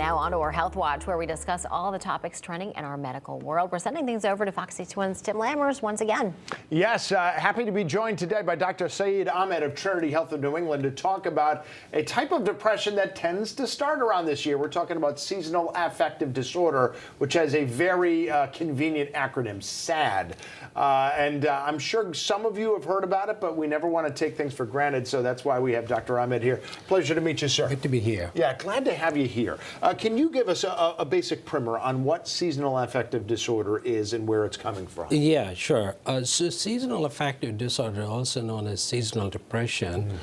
now on to our Health Watch, where we discuss all the topics trending in our medical world. We're sending things over to Fox 61's Tim Lammers once again. Yes, happy to be joined today by Dr. Saeed Ahmed of Trinity Health of New England to talk about a type of depression that tends to start around this year. We're talking about seasonal affective disorder, which has a very convenient acronym, SAD. I'm sure some of you have heard about it, but we never want to take things for granted, so that's why we have Dr. Ahmed here. Pleasure to meet you, sir. Good to be here. Yeah, glad to have you here. Can you give us a basic primer on what seasonal affective disorder is and where it's coming from? Yeah, sure. So seasonal affective disorder, also known as seasonal depression,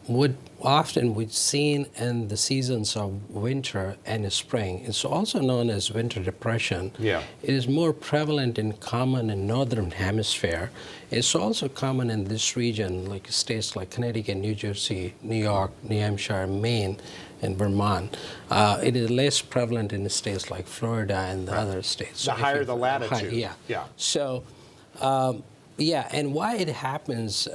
we've seen in the seasons of winter and spring. It's also known as winter depression. Yeah. It is more prevalent and common in northern hemisphere. It's also common in this region, like states like Connecticut, New Jersey, New York, New Hampshire, Maine, and Vermont. It is less prevalent in states like Florida and the other states. The higher the latitude. Yeah. So, and why it happens,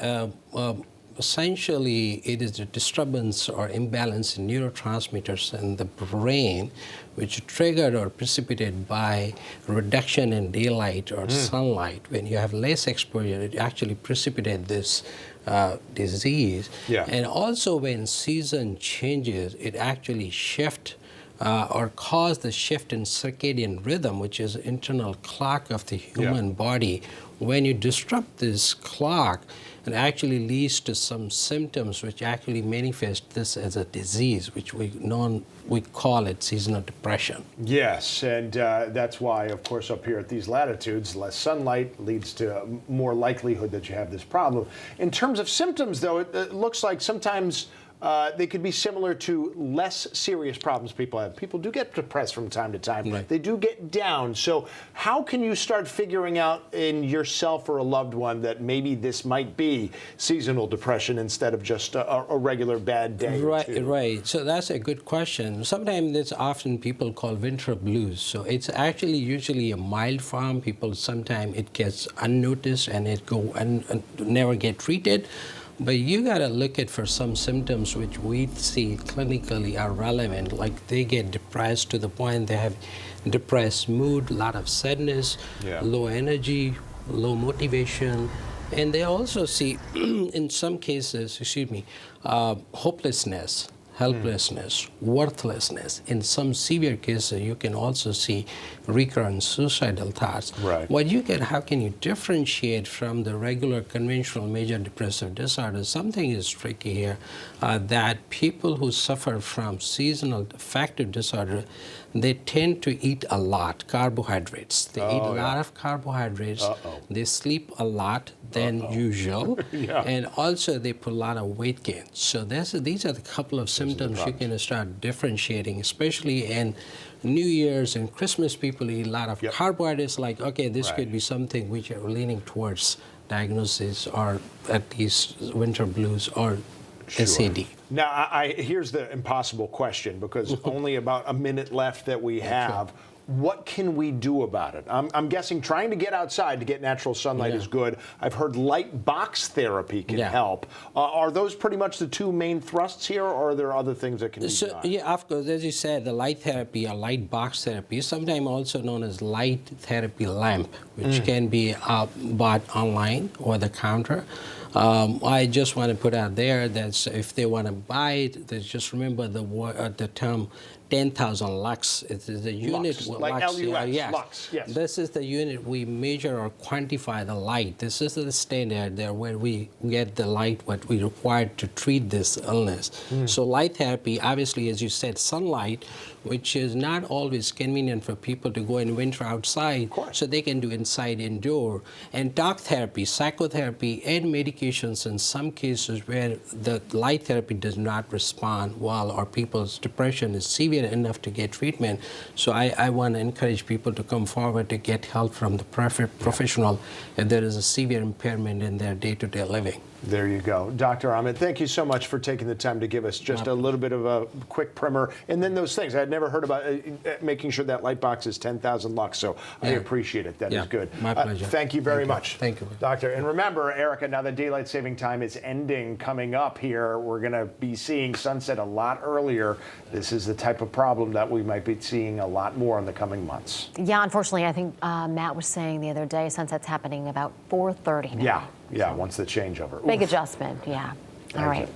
essentially, it is a disturbance or imbalance in neurotransmitters in the brain, which are triggered or precipitated by reduction in daylight or sunlight. When you have less exposure, it actually precipitates this disease. Yeah. And also when season changes, it actually shifts or cause the shift in circadian rhythm, which is the internal clock of the human body. When you disrupt this clock, it actually leads to some symptoms which actually manifest this as a disease, which we call it seasonal depression. Yes, and that's why, of course, up here at these latitudes, less sunlight leads to more likelihood that you have this problem. In terms of symptoms, though, it looks like sometimes they could be similar to less serious problems people have. People do get depressed from time to time. Right. They do get down. So how can you start figuring out in yourself or a loved one that maybe this might be seasonal depression instead of just a regular bad day? Right. So that's a good question. Sometimes it's often people call winter blues. So it's actually usually a mild form. Sometimes it gets unnoticed and it go and never get treated. But you got to look at for some symptoms which we see clinically are relevant, like they get depressed to the point they have depressed mood, a lot of sadness, low energy, low motivation, and they also see, in some cases, hopelessness, helplessness, worthlessness. In some severe cases, you can also see recurrent suicidal thoughts. Right. How can you differentiate from the regular conventional major depressive disorder? Something is tricky here, that people who suffer from seasonal affective disorder, they tend to eat a lot, carbohydrates. They eat a lot of carbohydrates. They sleep a lot than usual. And also they put a lot of weight gain. So these are the couple of symptoms you can start differentiating, especially in New Year's and Christmas. People eat a lot of carbohydrates, like, okay, this could be something which are leaning towards diagnosis or at least winter blues or SAD. Now, here's the impossible question, because only about a minute left that we have. What can we do about it? I'm guessing trying to get outside to get natural sunlight is good. I've heard light box therapy can help. Are those pretty much the two main thrusts here, or are there other things that can be done? Yeah, of course. As you said, the light therapy or light box therapy is sometimes also known as light therapy lamp, which can be bought online or the counter. I just want to put out there that if they want to buy it, they just remember the term 10,000 lux. It is the unit. Lux, like L-U-X, yes. lux, yes. This is the unit we measure or quantify the light. This is the standard there where we get the light what we require to treat this illness. So light therapy, obviously, as you said, sunlight, which is not always convenient for people to go in winter outside, so they can do inside, indoor. And talk therapy, psychotherapy, and medications in some cases where the light therapy does not respond well or people's depression is severe enough to get treatment. So I want to encourage people to come forward to get help from the professional if there is a severe impairment in their day-to-day living. There you go. Dr. Ahmed, thank you so much for taking the time to give us just a little bit of a quick primer. And then those things, I had never heard about making sure that light box is 10,000 lux, so I appreciate it. That is good. My pleasure. Thank you very much. Thank you. Doctor. And remember, Erica, now that daylight saving time is ending coming up here, we're going to be seeing sunset a lot earlier. This is the type of problem that we might be seeing a lot more in the coming months. Yeah, unfortunately, I think Matt was saying the other day, sunset's happening about 4:30 now. Yeah, once the changeover. Big adjustment, yeah. All right.